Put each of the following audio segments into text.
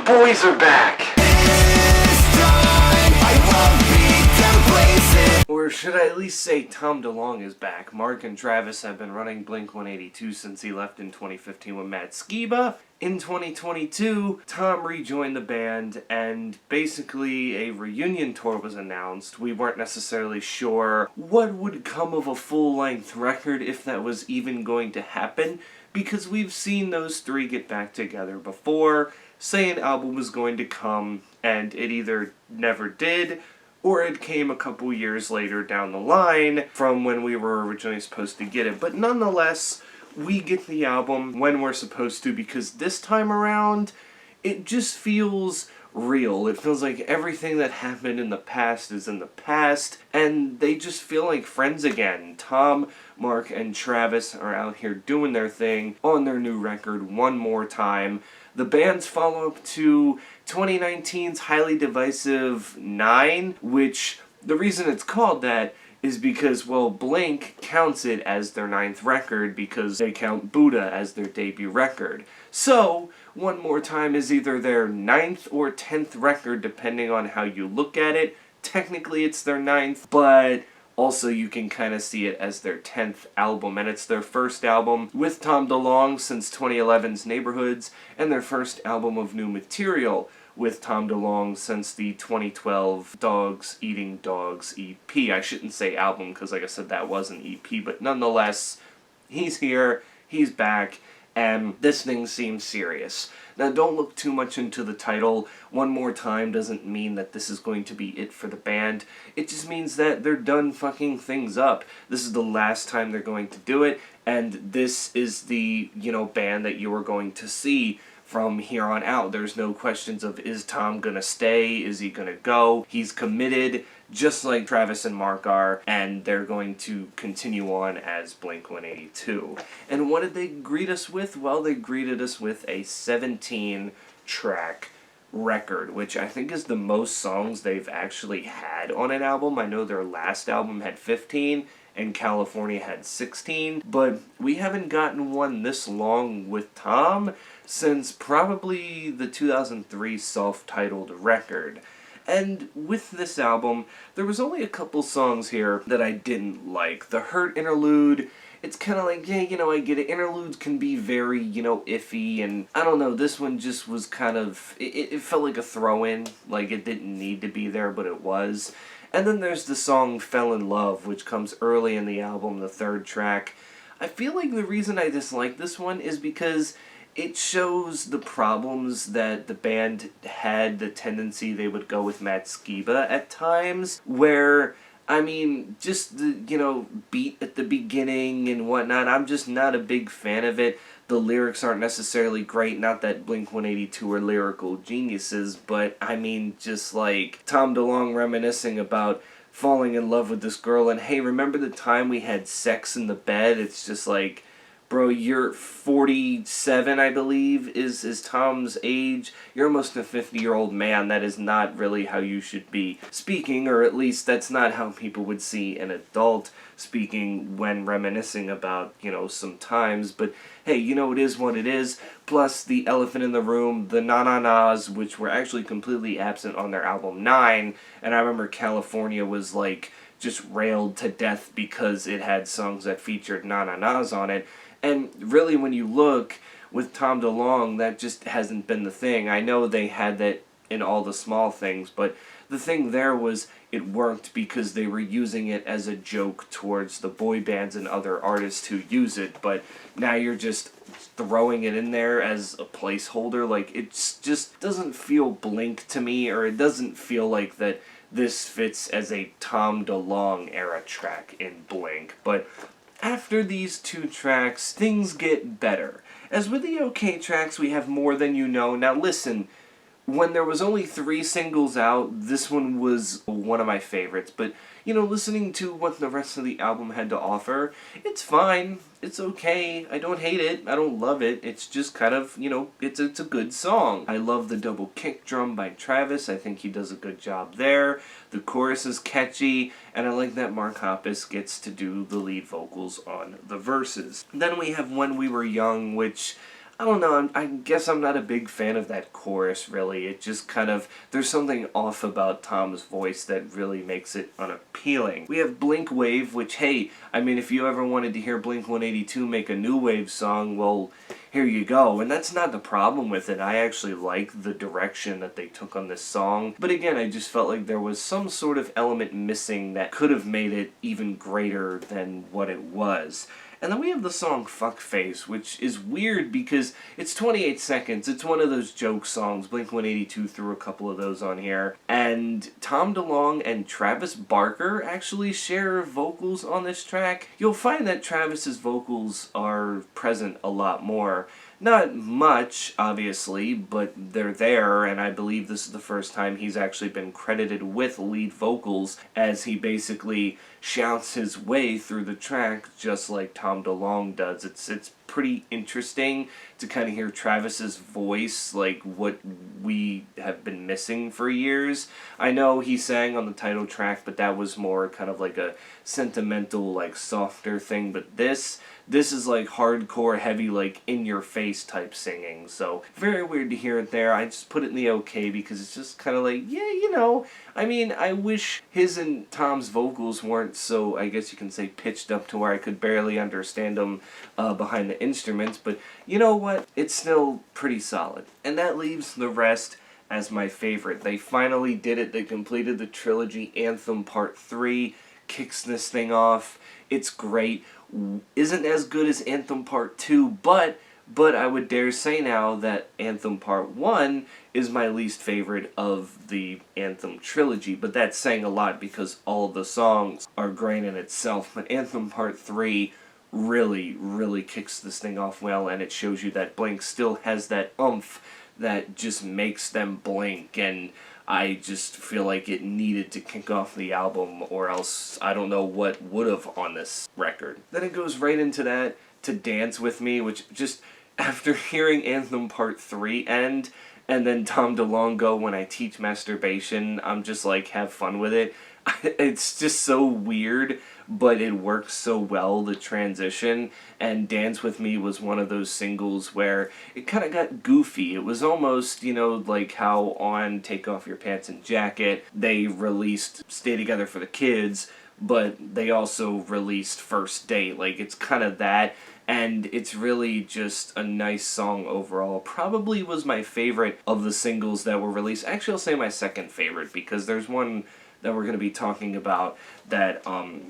boys are back! Or should I at least say Tom DeLonge is back. Mark and Travis have been running Blink-182 since he left in 2015 with Matt Skiba. In 2022, Tom rejoined the band, and basically a reunion tour was announced. We weren't necessarily sure what would come of a full-length record, if that was even going to happen, because we've seen those three get back together before, say an album was going to come, and it either never did, or it came a couple years later down the line from when we were originally supposed to get it. But nonetheless, we get the album when we're supposed to, because this time around, it just feels real. It feels like everything that happened in the past is in the past, and they just feel like friends again. Tom, Mark, and Travis are out here doing their thing on their new record one more time. The band's follow-up to 2019's highly divisive 9, which the reason it's called that is because, well, Blink counts it as their 9th record because they count Buddha as their debut record. So, One More Time is either their 9th or 10th record, depending on how you look at it. Technically it's their 9th, but also you can kind of see it as their 10th album, and it's their first album with Tom DeLonge since 2011's Neighborhoods, and their first album of new material with Tom DeLonge since the 2012 Dogs Eating Dogs EP. I shouldn't say album because, like I said, that was an EP, but nonetheless, he's here, he's back, and this thing seems serious. Now, don't look too much into the title. One More Time doesn't mean that this is going to be it for the band. It just means that they're done fucking things up. This is the last time they're going to do it, and this is the, band that you are going to see from here on out. There's no questions of, is Tom gonna stay? Is he gonna go? He's committed, just like Travis and Mark are, and they're going to continue on as Blink-182. And what did they greet us with? Well, they greeted us with a 17-track record, which I think is the most songs they've actually had on an album. I know their last album had 15, and California had 16, but we haven't gotten one this long with Tom since probably the 2003 self-titled record. And with this album, there was only a couple songs here that I didn't like. The Hurt Interlude, it's kind of like, yeah, I get it. Interludes can be very, iffy, and I don't know, this one just was kind of, it felt like a throw-in, like it didn't need to be there, but it was. And then there's the song Fell in Love, which comes early in the album, the 3rd track. I feel like the reason I dislike this one is because it shows the problems that the band had, the tendency they would go with Matt Skiba at times, where, just the, beat at the beginning and whatnot, I'm just not a big fan of it. The lyrics aren't necessarily great, not that Blink-182 are lyrical geniuses, but just like Tom DeLonge reminiscing about falling in love with this girl and, hey, remember the time we had sex in the bed? It's just like, bro, you're 47, I believe, is Tom's age. You're almost a 50-year-old man. That is not really how you should be speaking, or at least that's not how people would see an adult speaking when reminiscing about, some times. But hey, it is what it is. Plus, the elephant in the room, the na-na-nas, which were actually completely absent on their album 9, and I remember California was like just railed to death because it had songs that featured na-na-nas on it. And really, when you look, with Tom DeLonge, that just hasn't been the thing. I know they had that in All the Small Things, but the thing there was it worked because they were using it as a joke towards the boy bands and other artists who use it, but now you're just throwing it in there as a placeholder. Like, it just doesn't feel Blink to me, or it doesn't feel like that this fits as a Tom DeLonge era track in Blink. But after these 2 tracks, things get better. As with the OK tracks, we have More Than You Know. Now listen, when there was only 3 singles out, this one was one of my favorites, but listening to what the rest of the album had to offer, it's fine, it's okay, I don't hate it, I don't love it, it's just kind of, it's a good song. I love the double kick drum by Travis, I think he does a good job there, the chorus is catchy, and I like that Mark Hoppus gets to do the lead vocals on the verses. Then we have When We Were Young, which I don't know, I guess I'm not a big fan of that chorus, really. It just kind of, there's something off about Tom's voice that really makes it unappealing. We have Blink Wave, which, hey, I mean, if you ever wanted to hear Blink-182 make a new wave song, well, here you go. And that's not the problem with it. I actually like the direction that they took on this song. But again, I just felt like there was some sort of element missing that could have made it even greater than what it was. And then we have the song Fuckface, which is weird because it's 28 seconds. It's one of those joke songs. Blink-182 threw a couple of those on here. And Tom DeLonge and Travis Barker actually share vocals on this track. You'll find that Travis's vocals are present a lot more. Not much, obviously, but they're there, and I believe this is the first time he's actually been credited with lead vocals, as he basically shouts his way through the track just like Tom DeLonge does. It's pretty interesting to kind of hear Travis's voice, like what we have been missing for years. I know he sang on the title track, but that was more kind of like a sentimental, like softer thing, but this is like hardcore, heavy, like in-your-face type singing, so very weird to hear it there. I just put it in the okay because it's just kind of like, yeah, you know, I mean, I wish his and Tom's vocals weren't so, I guess you can say, pitched up to where I could barely understand them behind the instruments, but you know what? It's still pretty solid. And that leaves the rest as my favorite. They finally did it. They completed the trilogy. Anthem Part 3 kicks this thing off. It's great. Isn't as good as Anthem Part 2, but I would dare say now that Anthem Part 1 is my least favorite of the Anthem trilogy, but that's saying a lot because all of the songs are great in itself, but Anthem Part 3 really, really kicks this thing off well, and it shows you that Blink still has that oomph that just makes them Blink, and I just feel like it needed to kick off the album, or else I don't know what would have on this record. Then it goes right into that, to Dance With Me, which just, after hearing Anthem Part 3 end, and then Tom DeLonge go, When I Teach Masturbation, I'm just like, have fun with it. It's just so weird, but it works so well, the transition, and Dance With Me was one of those singles where it kind of got goofy. It was almost, you know, like how on Take Off Your Pants and Jacket, they released Stay Together for the Kids, but they also released First Date. Like, it's kind of that, and it's really just a nice song overall. Probably was my favorite of the singles that were released. Actually, I'll say my second favorite, because there's one that we're going to be talking about that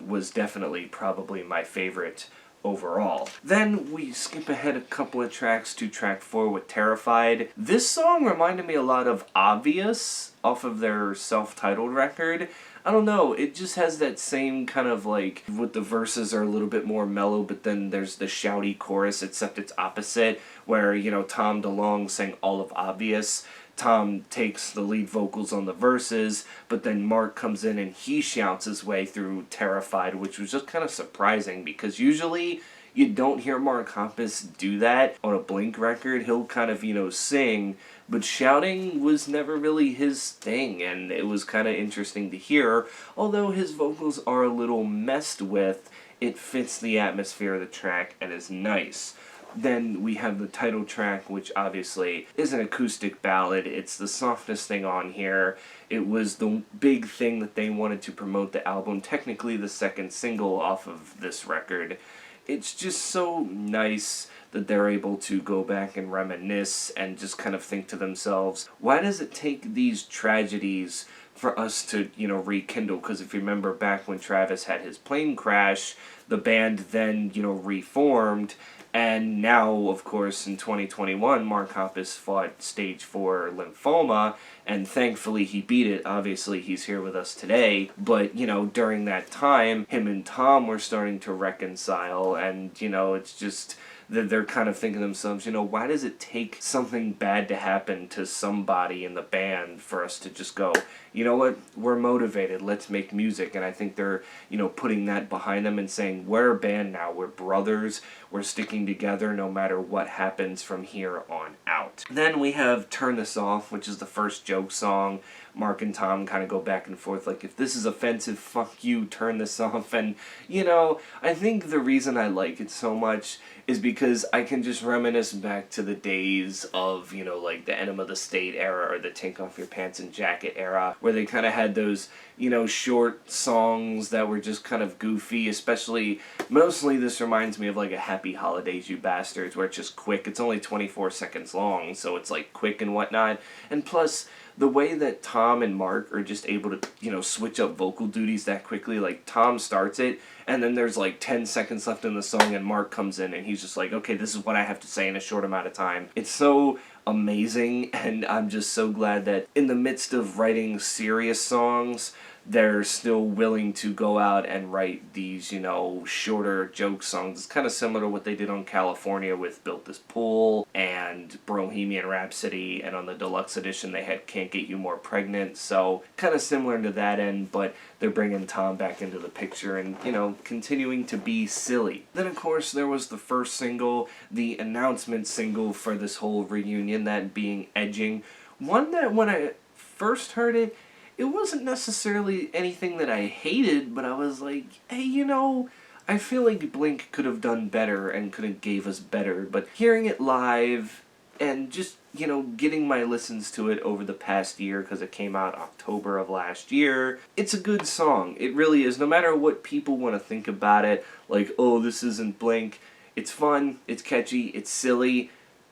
was definitely probably my favorite overall. Then we skip ahead a couple of tracks to track 4 with Terrified. This song reminded me a lot of Obvious off of their self-titled record. I don't know, it just has that same kind of like, with the verses are a little bit more mellow, but then there's the shouty chorus, except it's opposite, where, you know, Tom DeLonge sang all of Obvious. Tom takes the lead vocals on the verses, but then Mark comes in and he shouts his way through Terrified, which was just kind of surprising because usually you don't hear Mark Hoppus do that on a Blink record. He'll kind of, you know, sing, but shouting was never really his thing, and it was kind of interesting to hear. Although his vocals are a little messed with, it fits the atmosphere of the track and is nice. Then we have the title track, which obviously is an acoustic ballad. It's the softest thing on here. It was the big thing that they wanted to promote the album, technically the second single off of this record. It's just so nice that they're able to go back and reminisce and just kind of think to themselves, why does it take these tragedies for us to, you know, rekindle? Because if you remember back when Travis had his plane crash, the band then, you know, reformed. And now, of course, in 2021, Mark Hoppus fought stage 4 lymphoma, and thankfully he beat it. Obviously, he's here with us today. But, you know, during that time, him and Tom were starting to reconcile, and, you know, it's just that they're kind of thinking to themselves, you know, why does it take something bad to happen to somebody in the band for us to just go, you know what, we're motivated, let's make music. And I think they're, you know, putting that behind them and saying, we're a band now, we're brothers, we're sticking together no matter what happens from here on out. Then we have Turn This Off, which is the first joke song. Mark and Tom kind of go back and forth, like, if this is offensive, fuck you, turn this off. And, you know, I think the reason I like it so much is because because I can just reminisce back to the days of, you know, like the Enema of the State era or the Take Off Your Pants and Jacket era, where they kind of had those, you know, short songs that were just kind of goofy, especially, mostly this reminds me of like a Happy Holidays, You Bastards, where it's just quick. It's only 24 seconds long, so it's like quick and whatnot. And plus, the way that Tom and Mark are just able to, you know, switch up vocal duties that quickly, like Tom starts it, and then there's like 10 seconds left in the song, and Mark comes in, and he's just like, okay, this is what I have to say in a short amount of time. It's so amazing, and I'm just so glad that in the midst of writing serious songs, they're still willing to go out and write these, you know, shorter joke songs. It's kind of similar to what they did on California with Built This Pool and Bohemian Rhapsody, and on the deluxe edition they had Can't Get You More Pregnant, so kind of similar to that end, but they're bringing Tom back into the picture and, you know, continuing to be silly. Then, of course, there was the first single, the announcement single for this whole reunion, that being Edging. One that when I first heard it, it wasn't necessarily anything that I hated, but I was like, hey, you know, I feel like Blink could have done better and could have gave us better, but hearing it live and just, you know, getting my listens to it over the past year, because it came out October of last year, it's a good song. It really is. No matter what people want to think about it, like, oh, this isn't Blink, it's fun, it's catchy, it's silly,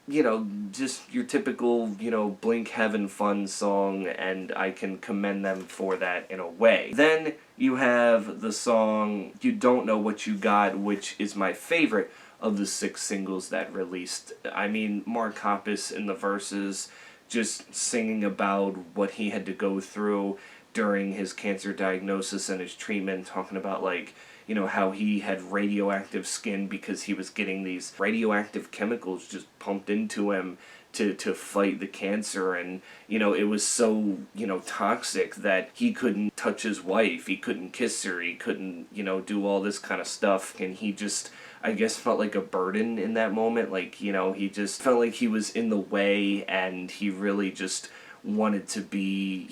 you know, just your typical, you know, Blink having fun song, and I can commend them for that in a way. Then you have the song You Don't Know What You Got, which is my favorite of the 6 singles that released. I mean, Mark Hoppus in the verses just singing about what he had to go through during his cancer diagnosis and his treatment, talking about, like, you know, how he had radioactive skin because he was getting these radioactive chemicals just pumped into him to fight the cancer, and, you know, it was so, you know, toxic that he couldn't touch his wife, he couldn't kiss her, he couldn't, you know, do all this kind of stuff, and he just, I guess, felt like a burden in that moment. Like, you know, he just felt like he was in the way, and he really just wanted to be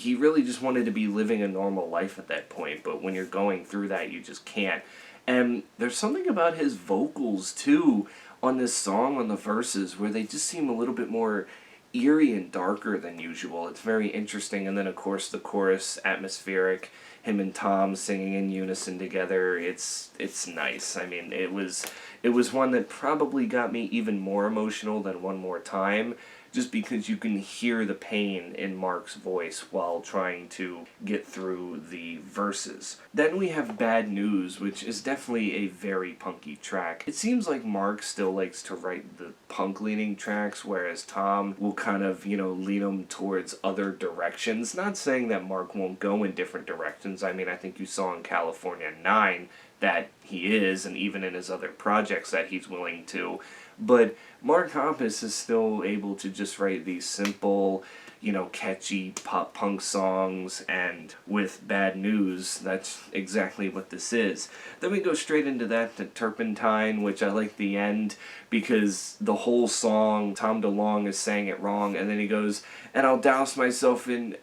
living a normal life at that point, but when you're going through that, you just can't. And there's something about his vocals, too, on this song, on the verses, where they just seem a little bit more eerie and darker than usual. It's very interesting. And then, of course, the chorus, atmospheric, him and Tom singing in unison together. It's nice. I mean, it was one that probably got me even more emotional than One More Time, just because you can hear the pain in Mark's voice while trying to get through the verses. Then we have Bad News, which is definitely a very punky track. It seems like Mark still likes to write the punk-leaning tracks, whereas Tom will kind of, you know, lead them towards other directions. Not saying that Mark won't go in different directions. I mean, I think you saw in California 9 that he is, and even in his other projects that he's willing to. But Mark Hoppus is still able to just write these simple, you know, catchy pop-punk songs, and with Bad News, that's exactly what this is. Then we go straight into that to Turpentine, which I like the end, because the whole song, Tom DeLonge is saying it wrong, and then he goes, and I'll douse myself in,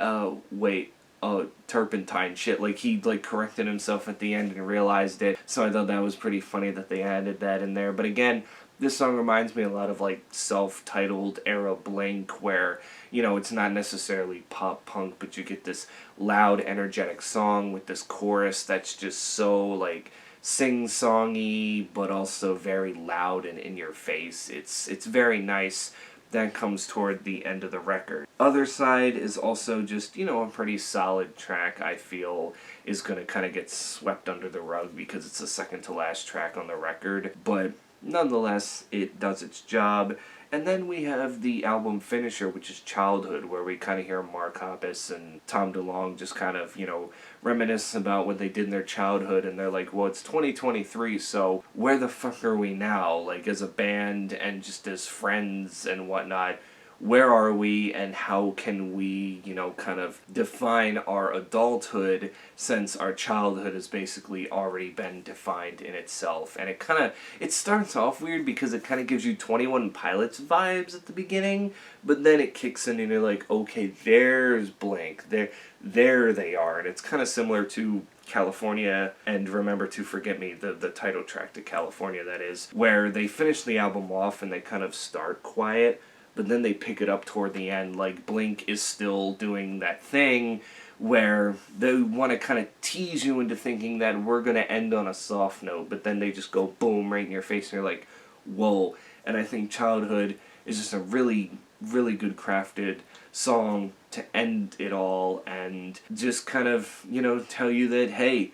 turpentine shit. Like, he, like, corrected himself at the end and realized it, so I thought that was pretty funny that they added that in there. But again, this song reminds me a lot of, like, self-titled era Blink, where, you know, it's not necessarily pop-punk, but you get this loud, energetic song with this chorus that's just so, like, sing-songy, but also very loud and in your face. It's very nice. That comes toward the end of the record. Other Side is also just, you know, a pretty solid track. I feel is going to kind of get swept under the rug because it's the second to last track on the record, but nonetheless, it does its job. And then we have the album finisher, which is Childhood, where we kind of hear Mark Hoppus and Tom DeLonge just kind of, you know, reminisce about what they did in their childhood, and they're like, well, it's 2023, so where the fuck are we now? Like, as a band and just as friends and whatnot, where are we, and how can we, you know, kind of define our adulthood, since our childhood has basically already been defined in itself. And it starts off weird because it kind of gives you 21 Pilots vibes at the beginning, but then it kicks in and you're like, okay, there's Blink, there they are. And it's kind of similar to California and Remember to Forget Me, the title track to California, that is, where they finish the album off and they kind of start quiet, but then they pick it up toward the end. Like, Blink is still doing that thing where they want to kind of tease you into thinking that we're going to end on a soft note, but then they just go boom right in your face and you're like, whoa. And I think Childhood is just a really, really good crafted song to end it all and just kind of, tell you that, hey,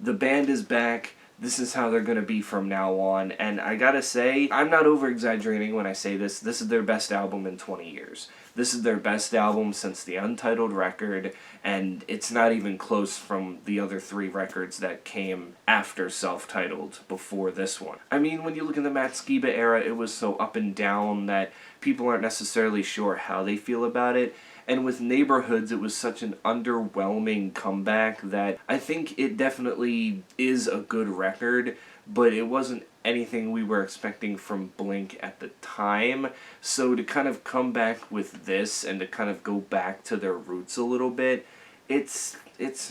the band is back. This is how they're going to be from now on. And I gotta say, I'm not over-exaggerating when I say this. This is their best album in 20 years. This is their best album since the Untitled record, and it's not even close from the other 3 records that came after Self-Titled before this one. I mean, when you look at the Matt Skiba era, it was so up and down that people aren't necessarily sure how they feel about it. And with Neighborhoods, it was such an underwhelming comeback that I think it definitely is a good record, but it wasn't anything we were expecting from Blink at the time. So to kind of come back with this and to kind of go back to their roots a little bit, it's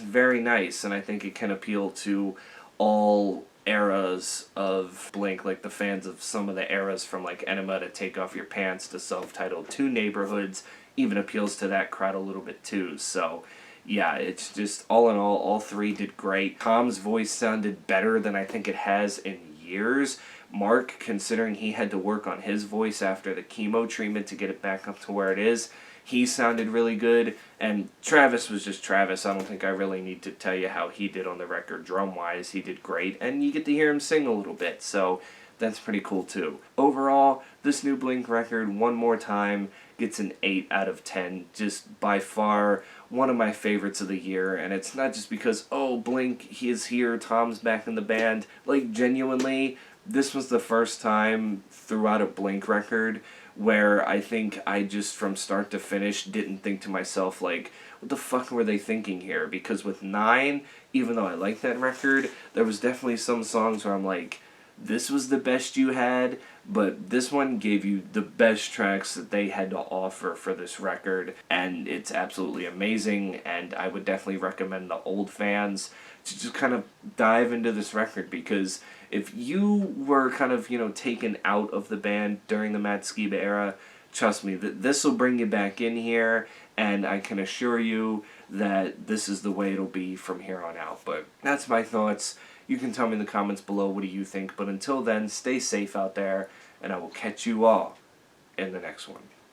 very nice, and I think it can appeal to all eras of Blink, like the fans of some of the eras from like Enema to Take Off Your Pants to Self-Titled to Neighborhoods even appeals to that crowd a little bit too. So yeah, it's just all in all 3 did great. Tom's voice sounded better than I think it has in years. Mark, considering he had to work on his voice after the chemo treatment to get it back up to where it is, he sounded really good. And Travis was just Travis. I don't think I really need to tell you how he did on the record drum-wise. He did great, and you get to hear him sing a little bit, so that's pretty cool too. Overall, this new Blink record, One More Time, gets an 8 out of 10. Just by far one of my favorites of the year, and it's not just because, oh, Blink, he is here, Tom's back in the band. Like, genuinely, this was the first time throughout a Blink record where I think I just, from start to finish, didn't think to myself, like, what the fuck were they thinking here? Because with 9, even though I like that record, there was definitely some songs where I'm like, this was the best you had, but this one gave you the best tracks that they had to offer for this record, and it's absolutely amazing, and I would definitely recommend the old fans to just kind of dive into this record, because if you were kind of, taken out of the band during the Matt Skiba era, trust me, this will bring you back in here, and I can assure you that this is the way it'll be from here on out. But that's my thoughts. You can tell me in the comments below what do you think, but until then, stay safe out there, and I will catch you all in the next one.